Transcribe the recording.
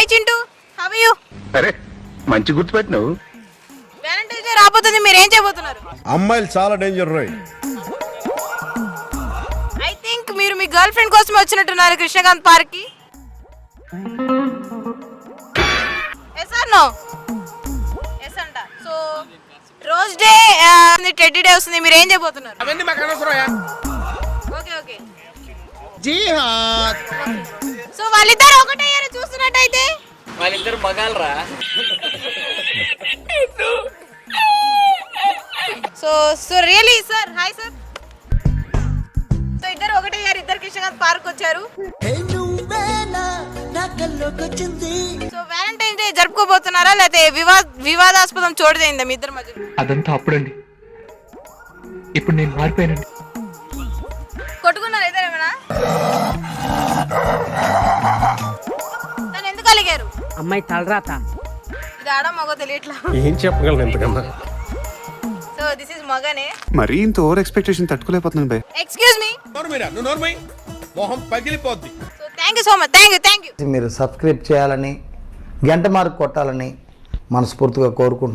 Hi Chintu, how are you? అరే మంచి గుర్తుపెట్టినావు. Valentine's day రాబోతుంది, మీరు ఏం చేయబోతున్నారు? అమ్మాయిలు చాలా డేంజర్ రోయ్. ఐ థింక్ మీరు మీ గర్ల్ ఫ్రెండ్ కోసమే వచ్చినట్టున్నారు కృష్ణకాంత్ పార్క్ కి. Yes or no? ఎస్ అంట. So rose day, teddy day వస్తుంది, మీరు ఏం చేయబోతున్నారు? అవన్నీ మాకు అనవసరం. Okay okay. జీ హాं. సో వాళ్ళిద్దరు ఒకటే అయ్యారు చూస్తున్నట్టయితే. వాళ్ళిద్దరు మగాలరా. So so really sir, hi sir. So ఇద్దరు ఒకటే అయ్యారు, ఇద్దరు కృష్ణకాంత్ పార్క్ వచ్చారు. సో వ్యాలంటైన్స్ డే జరుపుకోబోతున్నారా లేకపోతే వివాదాస్పదం చోటుదైందా మీ ఇద్దరి మధ్య? అదంతా అప్పుడండి, ఇప్పుడు నేను మారిపోయానండి. కొట్టుకున్నారు ఇద్దరు ఏమైనా? తను ఎందుకు అలిగారు? అమ్మాయి తలరాత. ఇది ఆడ మగో తెలియట్లా. ఏం చెప్పగలను ఎంతకన్నా. సో దిస్ ఇస్ మగనే. మరీ ఇంత ఓవర్ ఎక్స్పెక్టేషన్ తట్టుకోలేకపోతున్నాను బై. Excuse me. నువ్వు నోర్మై మొహం పగిలిపోద్ది. So thank you so much, thank you. మీరు సబ్స్క్రైబ్ చేయాలని, గంట మార్క్ కొట్టాలని మనస్ఫూర్తిగా కోరుకుంటున్నాను.